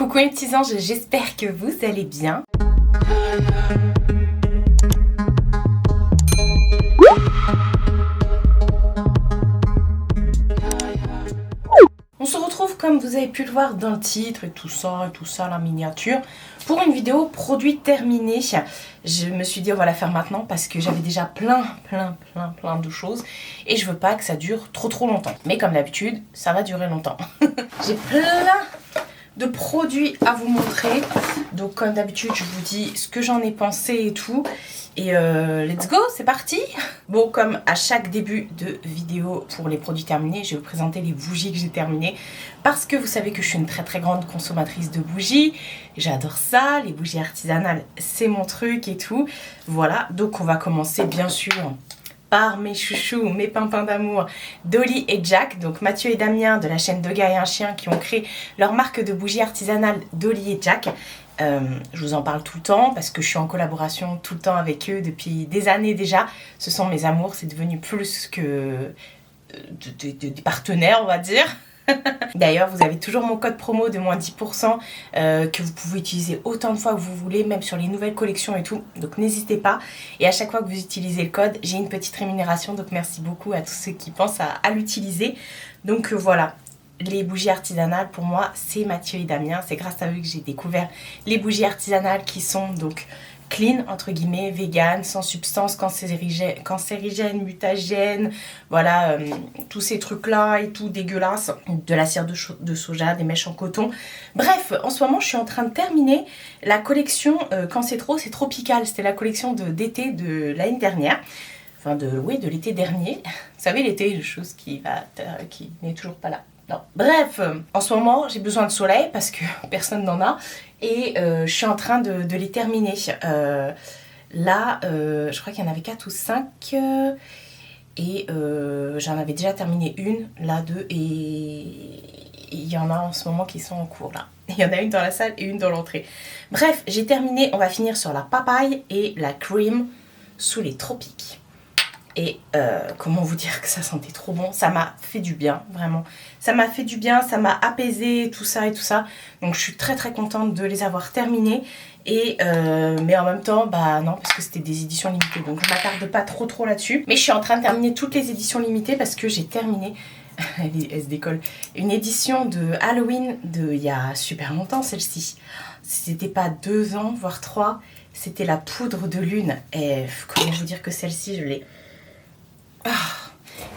Coucou mes petits anges, j'espère que vous allez bien. On se retrouve comme vous avez pu le voir dans le titre et tout ça, la miniature, pour une vidéo produit terminé. Je me suis dit on va la faire maintenant parce que j'avais déjà plein de choses et je veux pas que ça dure trop longtemps. Mais comme d'habitude, ça va durer longtemps. J'ai plein de produits à vous montrer. Donc comme d'habitude, je vous dis ce que j'en ai pensé et tout. Et let's go, c'est parti. Bon, comme à chaque début de vidéo pour les produits terminés, je vais vous présenter les bougies que j'ai terminées. Parce que vous savez que je suis une très grande consommatrice de bougies. J'adore ça, les bougies artisanales, c'est mon truc et tout. Voilà, donc on va commencer bien sûr par mes chouchous, mes pimpins d'amour, Dolly et Jack, donc Mathieu et Damien de la chaîne Deux gars et un chien qui ont créé leur marque de bougies artisanales Dolly et Jack. Je vous en parle tout le temps parce que je suis en collaboration tout le temps avec eux depuis des années déjà. Ce sont mes amours, c'est devenu plus que des partenaires, on va dire. D'ailleurs, vous avez toujours mon code promo de moins 10% que vous pouvez utiliser autant de fois que vous voulez, même sur les nouvelles collections et tout. Donc n'hésitez pas. Et à chaque fois que vous utilisez le code, j'ai une petite rémunération. Donc merci beaucoup à tous ceux qui pensent à l'utiliser. Donc voilà. Les bougies artisanales, pour moi, c'est Mathieu et Damien. C'est grâce à eux que j'ai découvert les bougies artisanales qui sont donc clean, entre guillemets, vegan, sans substances cancérigènes, mutagènes, voilà, tous ces trucs-là et tout dégueulasse. De la cire de soja, des mèches en coton. Bref, en ce moment, je suis en train de terminer la collection Quand c'est tropical. C'était la collection d'été de l'année dernière. Enfin, de l'été dernier. Vous savez, l'été, chose qui n'est toujours pas là. Non. Bref, en ce moment j'ai besoin de soleil parce que personne n'en a et je suis en train de les terminer. Là, je crois qu'il y en avait 4 ou 5 et j'en avais déjà terminé une, là 2 et il y en a en ce moment qui sont en cours là. Il y en a une dans la salle et une dans l'entrée. Bref, j'ai terminé, on va finir sur la papaye et la cream sous les tropiques. Et comment vous dire que ça sentait trop bon, ça m'a fait du bien, vraiment. Ça m'a fait du bien, ça m'a apaisé, tout ça et tout ça. Donc je suis très contente de les avoir terminés. Et mais en même temps, bah non, parce que c'était des éditions limitées. Donc je m'attarde pas trop là-dessus. Mais je suis en train de terminer toutes les éditions limitées parce que j'ai terminé, elle se décolle, une édition de Halloween il y a super longtemps, celle-ci. C'était pas 2 ans, voire 3. C'était la poudre de lune. Et comment vous dire que celle-ci, je l'ai...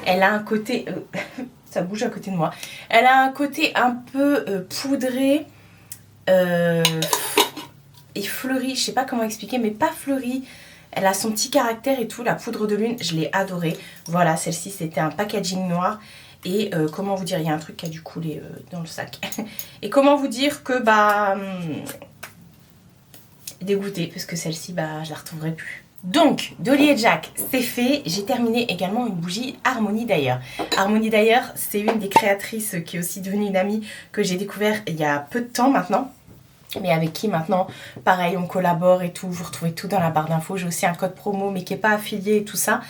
Elle a un côté... ça bouge à côté de moi. Elle a un côté un peu poudré et fleuri. Je sais pas comment expliquer, mais pas fleuri. Elle a son petit caractère et tout. La poudre de lune, je l'ai adorée. Voilà, celle-ci, c'était un packaging noir. Et comment vous dire, il y a un truc qui a dû couler dans le sac. Et comment vous dire que, dégoûtée, parce que celle-ci, je la retrouverai plus. Donc, Dolly et Jack, c'est fait. J'ai terminé également une bougie Harmonie d'ailleurs. Harmonie d'ailleurs, c'est une des créatrices qui est aussi devenue une amie que j'ai découvert il y a peu de temps maintenant. Mais avec qui maintenant, pareil, on collabore et tout. Vous retrouvez tout dans la barre d'infos. J'ai aussi un code promo mais qui n'est pas affilié et tout ça.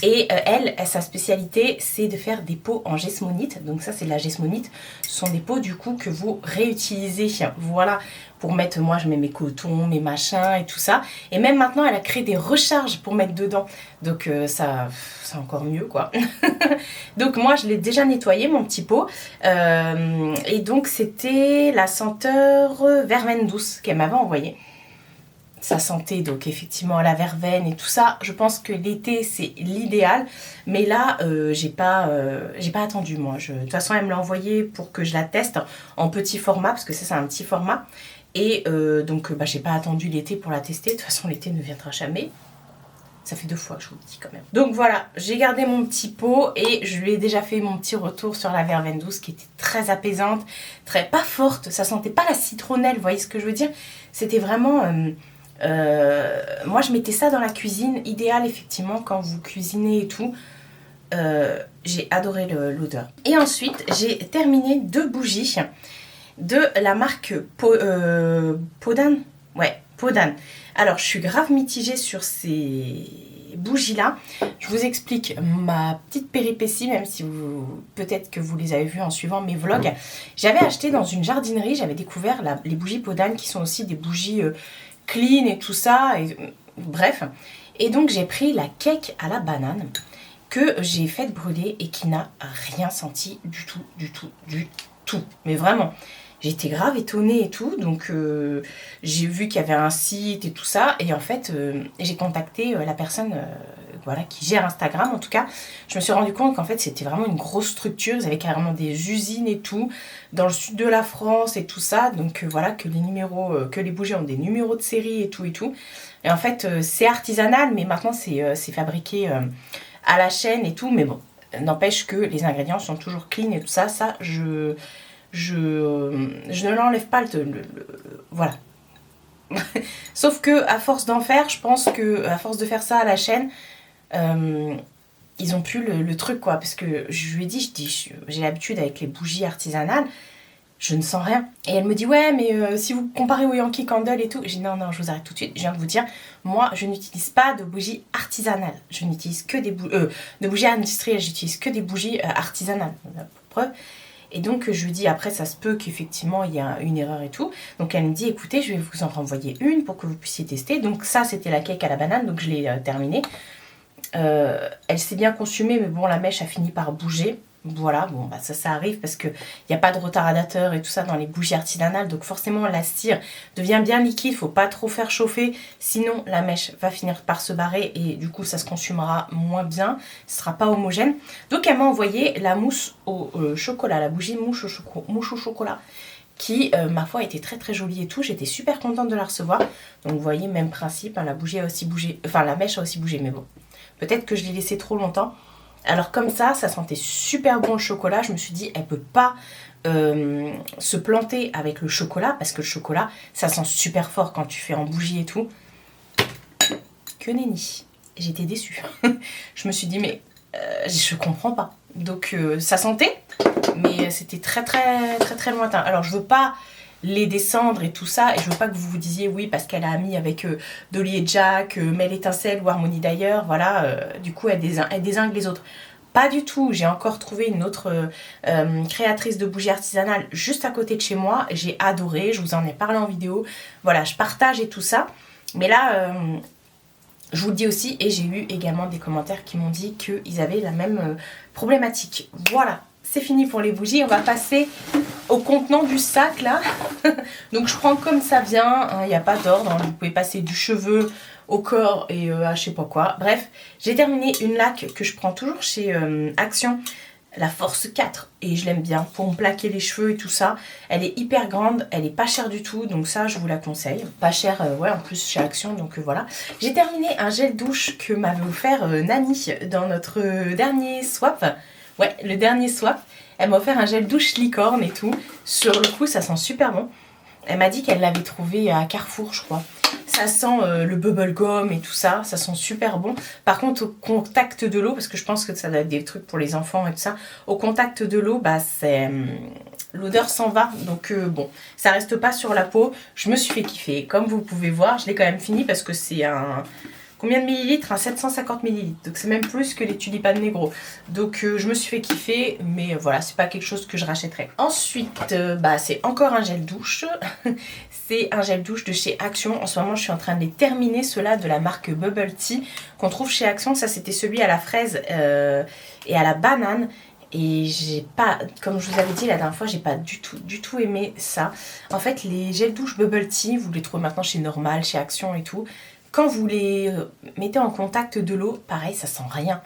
Et elle, sa spécialité, c'est de faire des pots en gesmonite. Donc ça, c'est de la gesmonite. Ce sont des pots, du coup, que vous réutilisez. Voilà, pour mettre, moi, je mets mes cotons, mes machins et tout ça. Et même maintenant, elle a créé des recharges pour mettre dedans. Donc ça, c'est encore mieux, quoi. Donc moi, je l'ai déjà nettoyé, mon petit pot. Et donc, c'était la senteur verveine douce qu'elle m'avait envoyée. Ça sentait donc effectivement la verveine et tout ça. Je pense que l'été c'est l'idéal. Mais là j'ai pas attendu moi. De toute façon elle me l'a envoyé pour que je la teste en petit format. Parce que ça c'est un petit format. Et donc j'ai pas attendu l'été pour la tester. De toute façon l'été ne viendra jamais. Ça fait 2 fois que je vous le dis quand même. Donc voilà, j'ai gardé mon petit pot et je lui ai déjà fait mon petit retour sur la verveine douce qui était très apaisante, pas forte. Ça sentait pas la citronnelle, vous voyez ce que je veux dire? C'était vraiment... moi je mettais ça dans la cuisine, idéal effectivement quand vous cuisinez et tout. J'ai adoré l'odeur. Et ensuite j'ai terminé 2 bougies de la marque Podan. Ouais, Podan. Alors je suis grave mitigée sur ces bougies là, je vous explique ma petite péripétie, même si peut-être que vous les avez vues en suivant mes vlogs. J'avais acheté dans une jardinerie, j'avais découvert les bougies Podane qui sont aussi des bougies clean et tout ça, et, bref. Et donc j'ai pris la cake à la banane que j'ai faite brûler et qui n'a rien senti du tout. Mais vraiment, j'étais grave étonnée et tout, donc j'ai vu qu'il y avait un site et tout ça, et en fait j'ai contacté la personne voilà, qui gère Instagram en tout cas. Je me suis rendu compte qu'en fait c'était vraiment une grosse structure, ils avaient carrément des usines et tout, dans le sud de la France et tout ça, donc voilà, que les numéros, que les bougies ont des numéros de série et tout. Et en fait c'est artisanal, mais maintenant c'est fabriqué à la chaîne et tout, mais bon, n'empêche que les ingrédients sont toujours clean et tout ça, je ne l'enlève pas, voilà. Sauf que à force d'en faire, je pense que à force de faire ça à la chaîne, ils ont plus le truc quoi, parce que je lui ai dit, j'ai l'habitude avec les bougies artisanales, je ne sens rien. Et elle me dit ouais mais si vous comparez au Yankee Candle et tout, j'ai dit non je vous arrête tout de suite, je viens de vous dire, moi je n'utilise pas de bougies artisanales, je n'utilise que des de bougies industrielles, j'utilise que des bougies artisanales, pour preuve. Et donc je lui dis après ça se peut qu'effectivement il y a une erreur et tout. Donc elle me dit écoutez je vais vous en renvoyer une pour que vous puissiez tester. Donc ça c'était la cake à la banane, donc je l'ai terminée. Elle s'est bien consumée mais bon la mèche a fini par bouger. Voilà, bon bah ça arrive parce qu'il n'y a pas de retardateur et tout ça dans les bougies artisanales. Donc forcément la cire devient bien liquide, faut pas trop faire chauffer. Sinon la mèche va finir par se barrer et du coup ça se consumera moins bien. Ce sera pas homogène. Donc elle m'a envoyé la mousse au chocolat, la bougie mouche au chocolat. Qui, ma foi, était très très jolie et tout. J'étais super contente de la recevoir. Donc vous voyez, même principe, hein, la bougie a aussi bougé, enfin la mèche a aussi bougé, mais bon. Peut-être que je l'ai laissé trop longtemps. Alors comme ça sentait super bon le chocolat. Je me suis dit, elle peut pas se planter avec le chocolat, parce que le chocolat, ça sent super fort quand tu fais en bougie et tout. Que nenni. J'étais déçue. Je me suis dit, mais je comprends pas. Donc ça sentait, mais c'était très lointain. Alors je veux pas les descendre et tout ça, et je veux pas que vous vous disiez oui parce qu'elle a mis avec Dolly et Jack, Mel Étincelle ou Harmonie d'ailleurs, voilà, du coup elle dézingue les autres. Pas du tout, j'ai encore trouvé une autre créatrice de bougies artisanales juste à côté de chez moi, j'ai adoré, je vous en ai parlé en vidéo, voilà, je partage et tout ça, mais là je vous le dis aussi, et j'ai eu également des commentaires qui m'ont dit qu'ils avaient la même problématique. Voilà, c'est fini pour les bougies, on va passer au contenant du sac là. Donc je prends comme ça vient, il n'y a pas d'ordre, hein. Vous pouvez passer du cheveu au corps et à je sais pas quoi. Bref, j'ai terminé une laque que je prends toujours chez Action, la Force 4, et je l'aime bien pour me plaquer les cheveux et tout ça. Elle est hyper grande, elle est pas chère du tout, donc ça je vous la conseille. Pas cher, ouais, en plus chez Action, donc voilà. J'ai terminé un gel douche que m'avait offert Nani dans notre dernier swap. Ouais, le dernier swap. Elle m'a offert un gel douche licorne et tout. Sur le coup, ça sent super bon. Elle m'a dit qu'elle l'avait trouvé à Carrefour, je crois. Ça sent le bubblegum et tout ça. Ça sent super bon. Par contre, au contact de l'eau, parce que je pense que ça doit être des trucs pour les enfants et tout ça. Au contact de l'eau, bah c'est... l'odeur s'en va. Donc bon, ça reste pas sur la peau. Je me suis fait kiffer. Comme vous pouvez voir, je l'ai quand même fini parce que c'est un... Combien de millilitres? 750 millilitres. Donc c'est même plus que les Tulipan Negro. Donc je me suis fait kiffer, mais voilà, c'est pas quelque chose que je rachèterais. Ensuite, bah, c'est encore un gel douche. C'est un gel douche de chez Action. En ce moment, je suis en train de les terminer. Ceux-là de la marque Bubble Tea qu'on trouve chez Action. Ça, c'était celui à la fraise et à la banane. Et j'ai pas, comme je vous avais dit la dernière fois, j'ai pas du tout aimé ça. En fait, les gels douche Bubble Tea, vous les trouvez maintenant chez Normal, chez Action et tout. Quand vous les mettez en contact de l'eau, pareil, ça sent rien.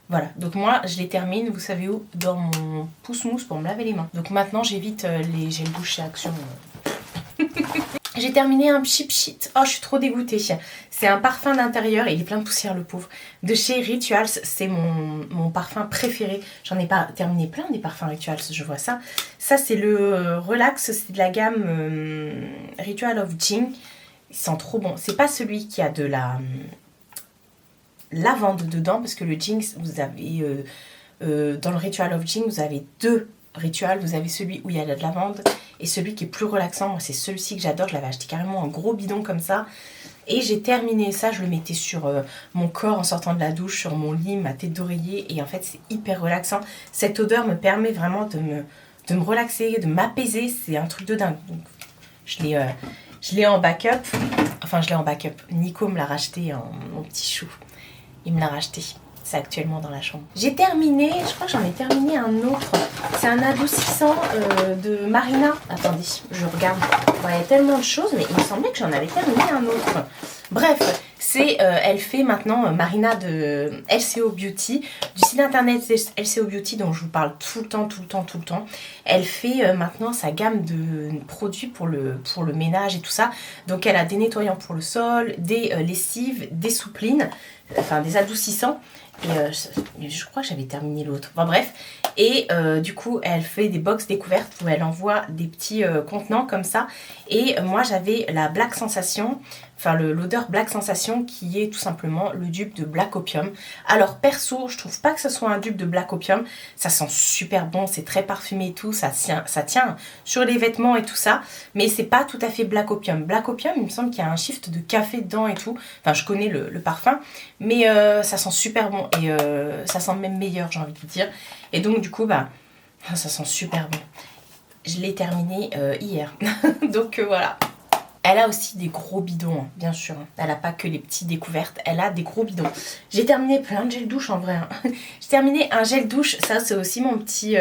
Voilà, donc moi, je les termine, vous savez où? Dans mon pouce-mousse pour me laver les mains. Donc maintenant, j'évite les gels douche chez Action. J'ai terminé un Cheap Sheet. Oh, je suis trop dégoûtée. C'est un parfum d'intérieur, et il est plein de poussière, le pauvre. De chez Rituals, c'est mon parfum préféré. J'en ai pas terminé plein des parfums Rituals, je vois ça. Ça, c'est le Relax, c'est de la gamme Ritual of Jing. Il sent trop bon. C'est pas celui qui a de la lavande dedans, parce que le Jinx, vous avez dans le Ritual of Jing, vous avez deux rituals. Vous avez celui où il y a de la lavande et celui qui est plus relaxant. Moi, c'est celui-ci que j'adore. Je l'avais acheté carrément en gros bidon comme ça. Et j'ai terminé ça, je le mettais sur mon corps en sortant de la douche, sur mon lit, ma tête d'oreiller. Et en fait, c'est hyper relaxant. Cette odeur me permet vraiment de me relaxer, de m'apaiser. C'est un truc de dingue. Donc, je l'ai en backup. Enfin, je l'ai en backup. Nico me l'a racheté, mon petit chou. Il me l'a racheté. C'est actuellement dans la chambre. J'ai terminé, je crois que j'en ai terminé un autre. C'est un adoucissant de Marina. Attendez, je regarde. Bon, il y a tellement de choses, mais il me semblait que j'en avais terminé un autre. Bref, elle fait maintenant Marina de LCO Beauty, du site internet LCO Beauty dont je vous parle tout le temps. Elle fait maintenant sa gamme de produits pour le ménage et tout ça. Donc elle a des nettoyants pour le sol, des lessives, des souplines, enfin des adoucissants. Et je crois que j'avais terminé l'autre. Enfin bref. Et du coup, elle fait des box découvertes où elle envoie des petits contenants comme ça. Et moi, j'avais la Black Sensation, enfin l'odeur Black Sensation qui est tout simplement le dupe de Black Opium. Alors perso, je trouve pas que ce soit un dupe de Black Opium. Ça sent super bon, c'est très parfumé et tout. Ça tient sur les vêtements et tout ça. Mais c'est pas tout à fait Black Opium. Black Opium, il me semble qu'il y a un shift de café dedans et tout. Enfin, je connais le parfum. Mais ça sent super bon. Et ça sent même meilleur, j'ai envie de dire. Et donc du coup, bah, ça sent super bon. Je l'ai terminé hier. Donc voilà. Elle a aussi des gros bidons, hein, bien sûr. Elle n'a pas que les petites découvertes, elle a des gros bidons. J'ai terminé plein de gel douche en vrai. Hein. J'ai terminé un gel douche, ça c'est aussi mon petit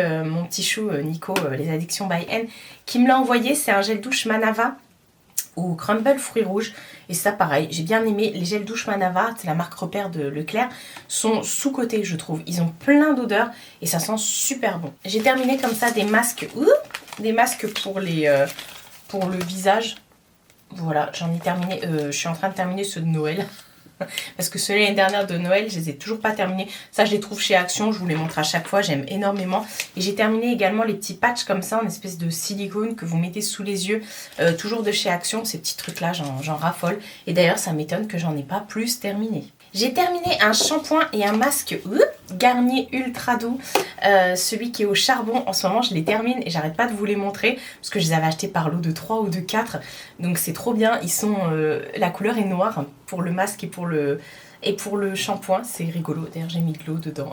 chou Nico, les addictions by N, qui me l'a envoyé. C'est un gel douche Manava au crumble fruits rouges. Et ça pareil, j'ai bien aimé. Les gels douche Manava, c'est la marque repère de Leclerc, sont sous-cotés je trouve. Ils ont plein d'odeurs et ça sent super bon. J'ai terminé comme ça des masques, pour le visage. Voilà, j'en ai terminé, je suis en train de terminer ceux de Noël. Parce que ceux de l'année dernière de Noël, je les ai toujours pas terminés. Ça, je les trouve chez Action, je vous les montre à chaque fois, j'aime énormément. Et j'ai terminé également les petits patchs comme ça, en espèce de silicone que vous mettez sous les yeux. Toujours de chez Action, ces petits trucs-là, j'en raffole. Et d'ailleurs, ça m'étonne que j'en ai pas plus terminé. J'ai terminé un shampoing et un masque Garnier Ultra Doux, celui qui est au charbon. En ce moment, je les termine et j'arrête pas de vous les montrer parce que je les avais achetés par lot de 3 ou de 4. Donc c'est trop bien. Ils sont, la couleur est noire pour le masque et pour le shampoing. C'est rigolo. D'ailleurs, j'ai mis de l'eau dedans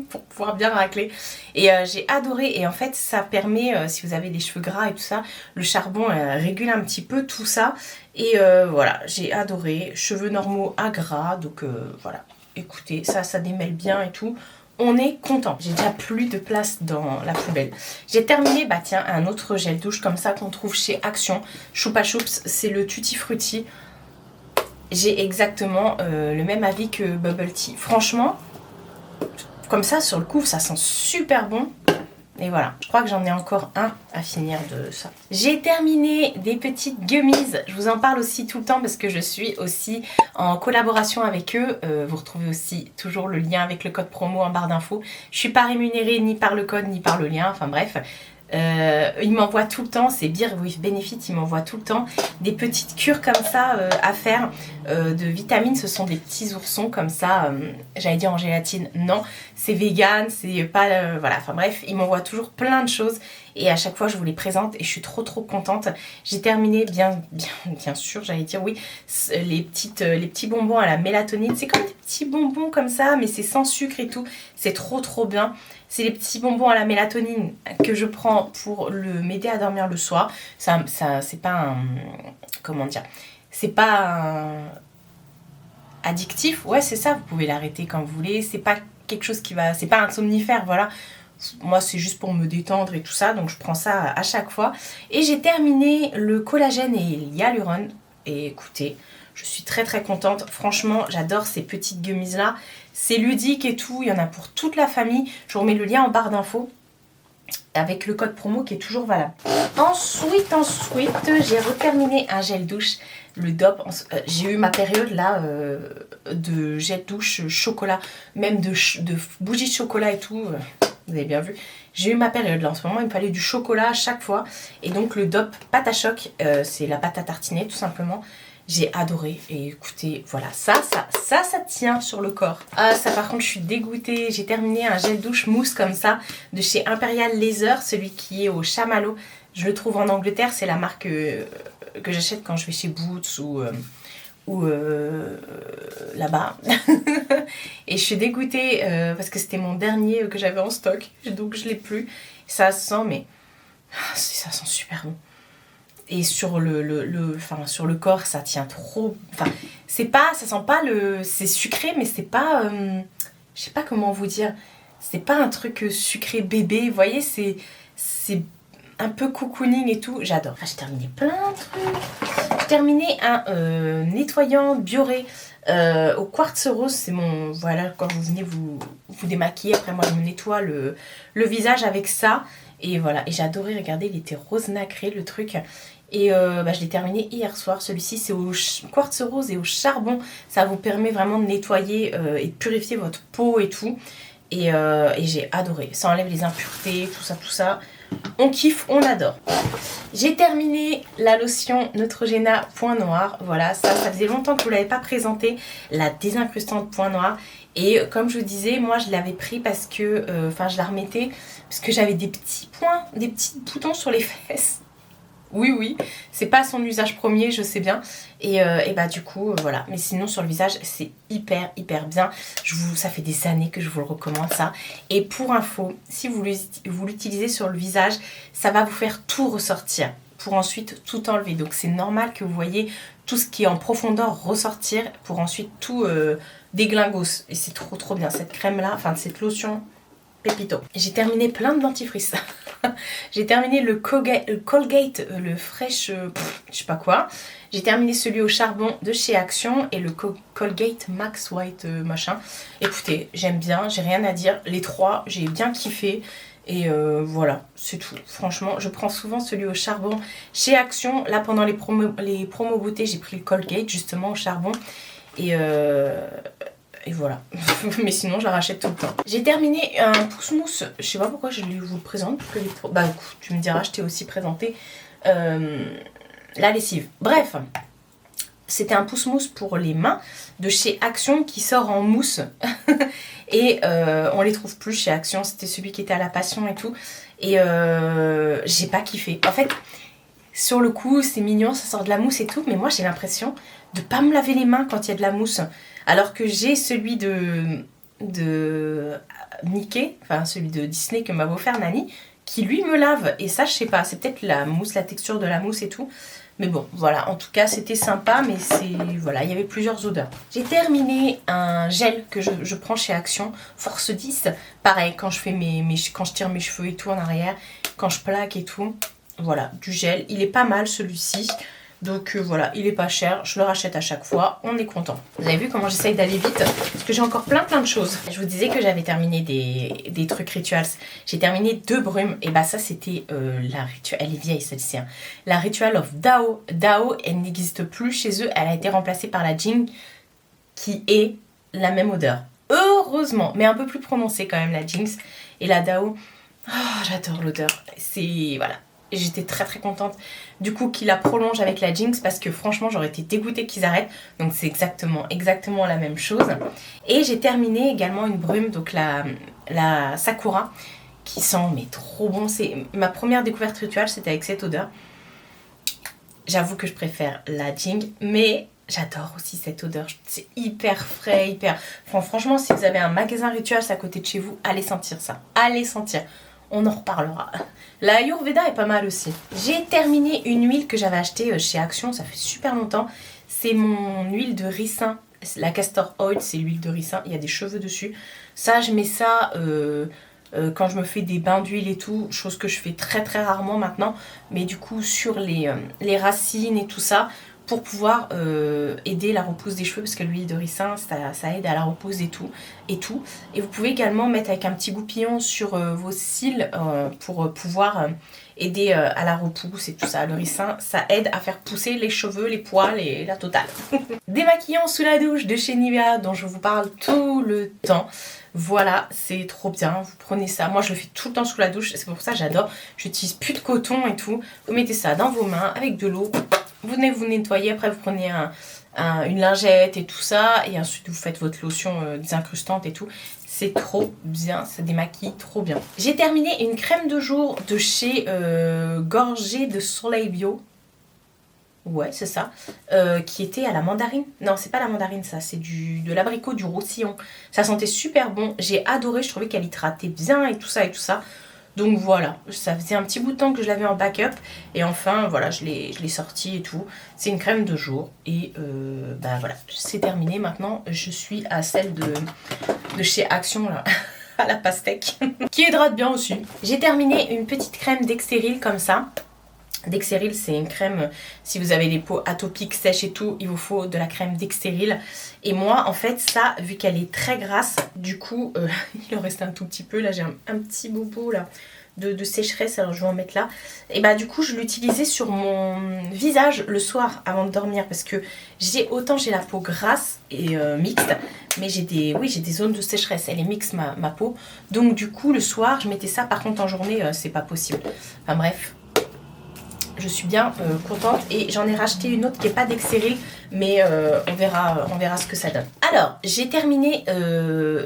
pour pouvoir bien racler. Et j'ai adoré. Et en fait, ça permet, si vous avez des cheveux gras et tout ça, le charbon régule un petit peu tout ça. Et voilà, j'ai adoré. Cheveux normaux à gras. Donc voilà, écoutez, ça démêle bien et tout. On est content. J'ai déjà plus de place dans la poubelle. J'ai terminé, bah tiens, un autre gel douche comme ça qu'on trouve chez Action. Choupa Choups, c'est le Tutti Frutti. J'ai exactement le même avis que Bubble Tea. Franchement, comme ça, sur le coup, ça sent super bon. Et voilà, je crois que j'en ai encore un à finir de ça. J'ai terminé des petites gummies. Je vous en parle aussi tout le temps parce que je suis aussi en collaboration avec eux. Vous retrouvez aussi toujours le lien avec le code promo en barre d'infos. Je suis pas rémunérée ni par le code ni par le lien. Enfin bref. Ils m'envoient tout le temps, c'est Beer with Benefit, ils m'envoient tout le temps des petites cures comme ça à faire de vitamines. Ce sont des petits oursons comme ça, j'allais dire en gélatine, non, c'est vegan, c'est pas, voilà, enfin bref, ils m'envoient toujours plein de choses et à chaque fois je vous les présente et je suis trop contente. J'ai terminé bien sûr, j'allais dire oui, les petits bonbons à la mélatonine. C'est comme des petits bonbons comme ça, mais c'est sans sucre et tout, c'est trop bien. C'est les petits bonbons à la mélatonine que je prends pour m'aider à dormir le soir. Ça c'est pas un... Comment dire? C'est pas un addictif. Ouais, c'est ça. Vous pouvez l'arrêter quand vous voulez. C'est pas quelque chose qui va... C'est pas un somnifère, voilà. Moi, c'est juste pour me détendre et tout ça. Donc, je prends ça à chaque fois. Et j'ai terminé le collagène et l'hyalurone. Et écoutez... Je suis très contente. Franchement, j'adore ces petites gummies là. C'est ludique et tout. Il y en a pour toute la famille. Je vous remets le lien en barre d'infos avec le code promo qui est toujours valable. Ensuite, j'ai reterminé un gel douche. Le DOP. J'ai eu ma période là de gel douche chocolat. Même de bougies de chocolat et tout. Vous avez bien vu. J'ai eu ma période là. En ce moment, il me fallait du chocolat à chaque fois. Et donc le DOP pâte à choc. C'est la pâte à tartiner tout simplement. J'ai adoré et écoutez, voilà, ça tient sur le corps. Ah, ça par contre, je suis dégoûtée. J'ai terminé un gel douche mousse comme ça de chez Imperial Laser, celui qui est au chamallow. Je le trouve en Angleterre, c'est la marque que j'achète quand je vais chez Boots ou ou là-bas. Et je suis dégoûtée parce que c'était mon dernier que j'avais en stock, donc je l'ai plus. Ça sent, mais ça sent super bon. Et sur sur le corps, ça tient trop. Enfin, ça sent pas le. C'est sucré, mais c'est pas. Je sais pas comment vous dire. C'est pas un truc sucré bébé. Vous voyez, c'est un peu cocooning et tout. J'adore. J'ai terminé plein de trucs. J'ai terminé un nettoyant Bioré au quartz rose. C'est mon. Voilà, quand vous venez vous démaquiller. Après, moi, je me nettoie le visage avec ça. Et voilà. Et j'ai adoré. Regardez, il était rose nacré, le truc. Et je l'ai terminé hier soir. Celui-ci, c'est au quartz rose et au charbon. Ça vous permet vraiment de nettoyer et de purifier votre peau et tout. Et j'ai adoré. Ça enlève les impuretés, tout ça. On kiffe, on adore. J'ai terminé la lotion Neutrogena Point Noir. Voilà, ça faisait longtemps que je ne vous l'avais pas présenté. La désincrustante Point Noir. Et comme je vous disais, moi je l'avais pris parce que... je la remettais parce que j'avais des petits points, des petits boutons sur les fesses. Oui, c'est pas son usage premier, je sais bien. Et du coup, voilà. Mais sinon, sur le visage, c'est hyper bien. Ça fait des années que je vous le recommande, ça. Et pour info, si vous l'utilisez sur le visage, ça va vous faire tout ressortir pour ensuite tout enlever. Donc, c'est normal que vous voyez tout ce qui est en profondeur ressortir pour ensuite tout déglingos. Et c'est trop bien. Cette crème-là, enfin, cette lotion... Pépito. J'ai terminé plein de dentifrice. J'ai terminé le Colgate, le Fresh, je sais pas quoi. J'ai terminé celui au charbon de chez Action et le Colgate Max White machin. Écoutez, j'aime bien, j'ai rien à dire. Les trois, j'ai bien kiffé. Et voilà, c'est tout. Franchement, je prends souvent celui au charbon chez Action. Là, pendant les promos beauté, j'ai pris le Colgate justement au charbon. Et voilà. Mais sinon, je la rachète tout le temps. J'ai terminé un pouce-mousse. Je sais pas pourquoi je vous le présente. Parce que tu me diras, je t'ai aussi présenté la lessive. Bref, c'était un pouce-mousse pour les mains de chez Action qui sort en mousse. Et on les trouve plus chez Action. C'était celui qui était à la Passion et tout. Et j'ai pas kiffé. En fait, sur le coup, c'est mignon, ça sort de la mousse et tout. Mais moi, j'ai l'impression de pas me laver les mains quand il y a de la mousse. Alors que j'ai celui de Mickey, enfin celui de Disney que m'a offert Nani, qui lui me lave. Et ça, je sais pas, c'est peut-être la mousse, la texture de la mousse et tout. Mais bon, voilà, en tout cas, c'était sympa, mais voilà, il y avait plusieurs odeurs. J'ai terminé un gel que je prends chez Action, Force 10. Pareil, quand je quand je tire mes cheveux et tout en arrière, quand je plaque et tout. Voilà, du gel. Il est pas mal celui-ci. Donc voilà, il est pas cher, je le rachète à chaque fois, on est content. Vous avez vu comment j'essaye d'aller vite parce que j'ai encore plein de choses. Je vous disais que j'avais terminé des trucs rituals. J'ai terminé 2 brumes et ça c'était la ritual, elle est vieille celle-ci. Hein. La Ritual of Dao. Dao, elle n'existe plus chez eux, elle a été remplacée par la Jing qui est la même odeur. Heureusement, mais un peu plus prononcée quand même la Jinx. Et la Dao, j'adore l'odeur. C'est voilà. Et j'étais très contente du coup qu'ils la prolongent avec la Jinx parce que franchement j'aurais été dégoûtée qu'ils arrêtent. Donc c'est exactement la même chose. Et j'ai terminé également une brume, donc la Sakura, qui sent mais trop bon. C'est ma première découverte rituelle, c'était avec cette odeur. J'avoue que je préfère la Jing, mais j'adore aussi cette odeur. C'est hyper frais, franchement, si vous avez un magasin rituel à côté de chez vous, allez sentir ça. Allez sentir. On en reparlera. La Ayurveda est pas mal aussi. J'ai terminé une huile que j'avais achetée chez Action, ça fait super longtemps. C'est mon huile de ricin. La castor oil, c'est l'huile de ricin. Il y a des cheveux dessus. Ça, je mets ça quand je me fais des bains d'huile et tout. Chose que je fais très rarement maintenant. Mais du coup, sur les racines et tout ça, pour pouvoir aider la repousse des cheveux, parce que l'huile de ricin ça aide à la repousse et tout. Et vous pouvez également mettre avec un petit goupillon sur vos cils pour pouvoir aider à la repousse et tout ça. Le ricin, ça aide à faire pousser les cheveux, les poils et la totale. Démaquillant sous la douche de chez Nivea, dont je vous parle tout le temps. Voilà, c'est trop bien, vous prenez ça. Moi je le fais tout le temps sous la douche, c'est pour ça que j'adore. J'utilise plus de coton et tout. Vous mettez ça dans vos mains avec de l'eau. Vous venez vous nettoyer, après vous prenez une lingette et tout ça. Et ensuite vous faites votre lotion désincrustante et tout. C'est trop bien, ça démaquille trop bien. J'ai terminé une crème de jour de chez Gorgé de Soleil Bio. Ouais, c'est ça. Qui était à la mandarine. Non, c'est pas la mandarine, ça. C'est de l'abricot, du roussillon. Ça sentait super bon. J'ai adoré. Je trouvais qu'elle hydratait bien et tout ça et tout ça. Donc voilà, ça faisait un petit bout de temps que je l'avais en backup. Et enfin, voilà, je l'ai sorti et tout. C'est une crème de jour. Et bah voilà, c'est terminé. Maintenant, je suis à celle de chez Action, là. À la pastèque. Qui hydrate bien aussi. J'ai terminé une petite crème d'Exéril comme ça. D'Exéril, c'est une crème, si vous avez des peaux atopiques, sèches et tout, il vous faut de la crème d'Exéril. Et moi, en fait, ça, vu qu'elle est très grasse, du coup, il en reste un tout petit peu. Là, j'ai un petit bobo là, de sécheresse, alors je vais en mettre là. Et bah, du coup, je l'utilisais sur mon visage le soir avant de dormir parce que autant j'ai la peau grasse et mixte, mais j'ai des zones de sécheresse. Elle est mixte, ma peau. Donc, du coup, le soir, je mettais ça. Par contre, en journée, c'est pas possible. Enfin, bref. Je suis bien contente et j'en ai racheté une autre qui n'est pas d'Exéril, mais on verra ce que ça donne. Alors, j'ai terminé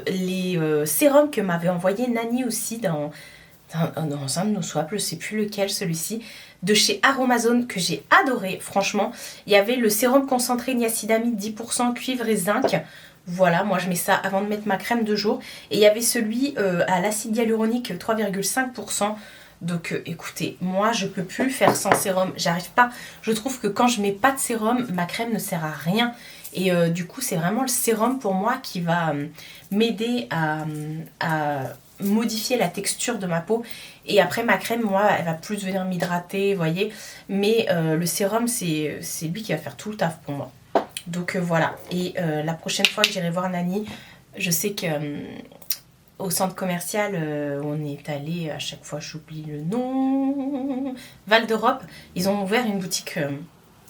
les sérums que m'avait envoyé Nani aussi dans un de nos swaps, je ne sais plus lequel, celui-ci, de chez Aromazone que j'ai adoré, franchement. Il y avait le sérum concentré niacinamide 10% cuivre et zinc. Voilà, moi je mets ça avant de mettre ma crème de jour. Et il y avait celui à l'acide hyaluronique 3,5%. Donc écoutez, moi je peux plus faire sans sérum, j'arrive pas. Je trouve que quand je mets pas de sérum, ma crème ne sert à rien. Et du coup c'est vraiment le sérum pour moi qui va m'aider à modifier la texture de ma peau. Et après ma crème, moi, elle va plus venir m'hydrater, vous voyez. Mais le sérum, c'est lui qui va faire tout le taf pour moi. Donc voilà, et la prochaine fois que j'irai voir Nani, je sais que... au centre commercial, on est allé, à chaque fois j'oublie le nom, Val d'Europe, ils ont ouvert une boutique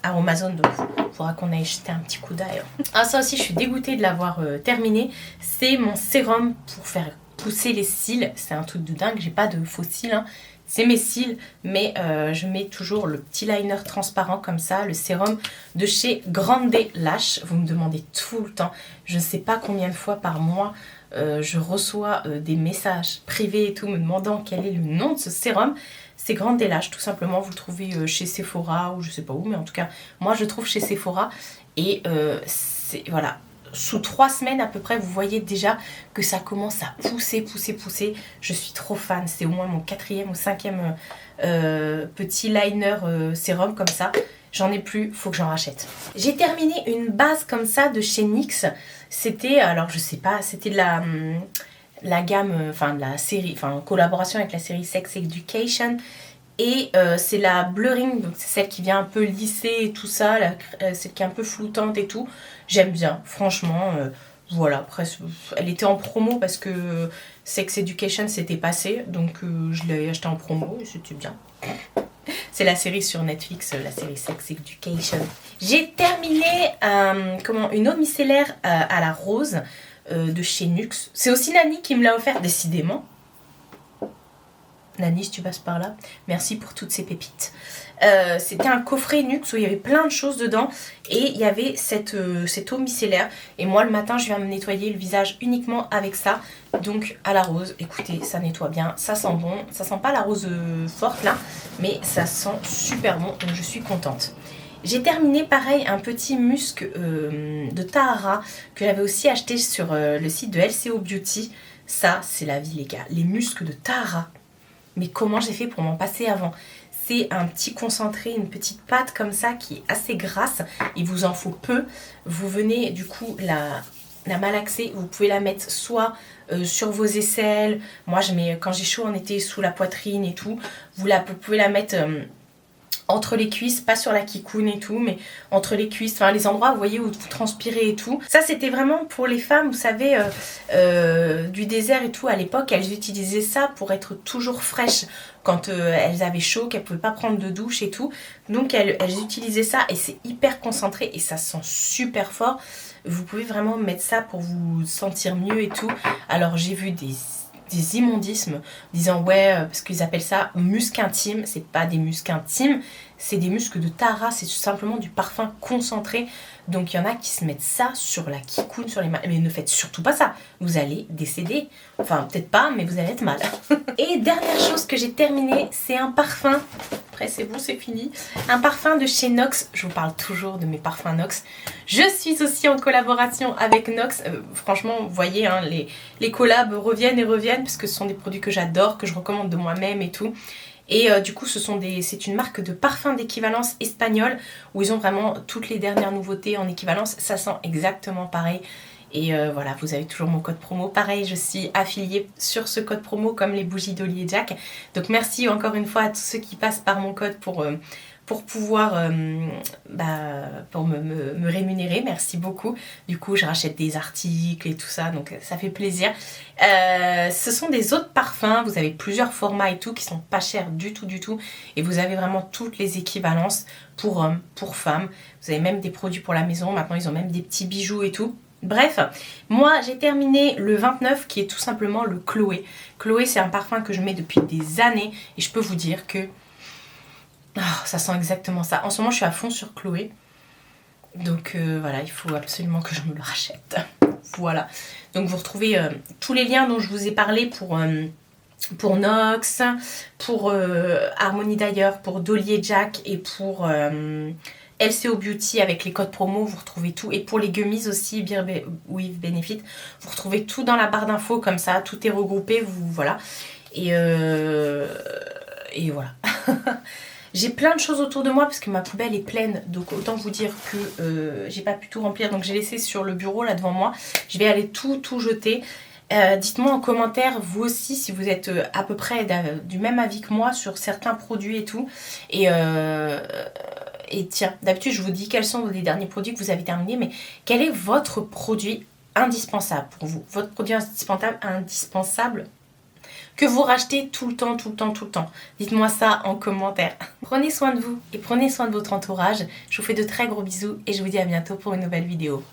Aromazone, donc il faudra qu'on aille jeter un petit coup d'œil. Ah, ça aussi je suis dégoûtée de l'avoir terminé, c'est mon sérum pour faire pousser les cils, c'est un truc de dingue, j'ai pas de faux cils, hein. C'est mes cils, mais je mets toujours le petit liner transparent comme ça, le sérum de chez Grande Lash. Vous me demandez tout le temps, je ne sais pas combien de fois par mois je reçois des messages privés et tout me demandant quel est le nom de ce sérum. C'est Grande Lash, tout simplement. Vous le trouvez chez Sephora ou je sais pas où, mais en tout cas, moi je le trouve chez Sephora. Et voilà. Sous 3 semaines à peu près, vous voyez déjà que ça commence à pousser. Je suis trop fan. C'est au moins mon 4e ou 5e petit liner sérum comme ça. J'en ai plus, faut que j'en rachète. J'ai terminé une base comme ça de chez NYX. C'était, alors je sais pas, c'était de la gamme, enfin de la série, enfin en collaboration avec la série Sex Education. Et c'est la Blurring, donc c'est celle qui vient un peu lisser et tout ça, celle qui est un peu floutante et tout. J'aime bien, franchement. Voilà, après, elle était en promo parce que Sex Education s'était passé, donc je l'ai acheté en promo et c'était bien. C'est la série sur Netflix, la série Sex Education. J'ai terminé une eau micellaire à la rose de chez NYX. C'est aussi Nani qui me l'a offert, décidément. Nani, si tu passes par là, merci pour toutes ces pépites. C'était un coffret NYX où il y avait plein de choses dedans et il y avait cette eau micellaire. Et moi, le matin, je viens me nettoyer le visage uniquement avec ça. Donc, à la rose, écoutez, ça nettoie bien, ça sent bon. Ça sent pas la rose forte là, mais ça sent super bon, donc je suis contente. J'ai terminé pareil un petit musc de Tahara que j'avais aussi acheté sur le site de LCO Beauty. Ça, c'est la vie les gars, les muscles de Tahara. Mais comment j'ai fait pour m'en passer avant? C'est un petit concentré, une petite pâte comme ça qui est assez grasse. Il vous en faut peu. Vous venez du coup la malaxer. Vous pouvez la mettre soit sur vos aisselles. Moi je mets, quand j'ai chaud en été, sous la poitrine et tout. Vous pouvez la mettre entre les cuisses, pas sur la kikoune et tout, mais entre les cuisses, enfin les endroits vous voyez où vous transpirez et tout. Ça c'était vraiment pour les femmes, vous savez, du désert et tout. À l'époque elles utilisaient ça pour être toujours fraîches quand elles avaient chaud, qu'elles pouvaient pas prendre de douche et tout. Donc elles utilisaient ça et c'est hyper concentré et ça sent super fort. Vous pouvez vraiment mettre ça pour vous sentir mieux et tout. Alors j'ai vu des immondices disant ouais, parce qu'ils appellent ça musc intime, c'est pas des muscles intimes, c'est des muscles de Tara, c'est tout simplement du parfum concentré. Donc il y en a qui se mettent ça sur la kikoune, sur les mains. Mais ne faites surtout pas ça, vous allez décéder. Enfin peut-être pas, mais vous allez être mal. Et dernière chose que j'ai terminée, c'est un parfum. Après c'est bon, c'est fini. Un parfum de chez Nox. Je vous parle toujours de mes parfums Nox. Je suis aussi en collaboration avec Nox. Franchement, vous voyez, hein, les collabs reviennent et reviennent parce que ce sont des produits que j'adore, que je recommande de moi-même et tout. Et du coup c'est une marque de parfum d'équivalence espagnole où ils ont vraiment toutes les dernières nouveautés en équivalence. Ça sent exactement pareil. Et voilà, vous avez toujours mon code promo. Pareil, je suis affiliée sur ce code promo comme les bougies d'Oli et Jack. Donc merci encore une fois à tous ceux qui passent par mon code pour pouvoir pour me rémunérer. Merci beaucoup. Du coup, je rachète des articles et tout ça, donc ça fait plaisir. Ce sont des autres parfums. Vous avez plusieurs formats et tout qui sont pas chers du tout. Et vous avez vraiment toutes les équivalences pour hommes, pour femmes. Vous avez même des produits pour la maison. Maintenant, ils ont même des petits bijoux et tout. Bref, moi j'ai terminé le 29 qui est tout simplement le Chloé. Chloé, c'est un parfum que je mets depuis des années et je peux vous dire que ça sent exactement ça. En ce moment je suis à fond sur Chloé. Donc voilà, il faut absolument que je me le rachète. Voilà. Donc vous retrouvez tous les liens dont je vous ai parlé pour Nox, pour Harmonie d'ailleurs, pour Dolly et Jack et pour LCO Beauty avec les codes promo, vous retrouvez tout. Et pour les gummies aussi, Beer with Benefit, vous retrouvez tout dans la barre d'infos comme ça, tout est regroupé, voilà. Et voilà. J'ai plein de choses autour de moi parce que ma poubelle est pleine, donc autant vous dire que j'ai pas pu tout remplir, donc j'ai laissé sur le bureau là devant moi. Je vais aller tout jeter. Dites-moi en commentaire vous aussi si vous êtes à peu près du même avis que moi sur certains produits et tout. Et tiens, d'habitude je vous dis quels sont les derniers produits que vous avez terminés, mais quel est votre produit indispensable pour vous? Votre produit indispensable que vous rachetez tout le temps. Dites-moi ça en commentaire. Prenez soin de vous et prenez soin de votre entourage. Je vous fais de très gros bisous et je vous dis à bientôt pour une nouvelle vidéo.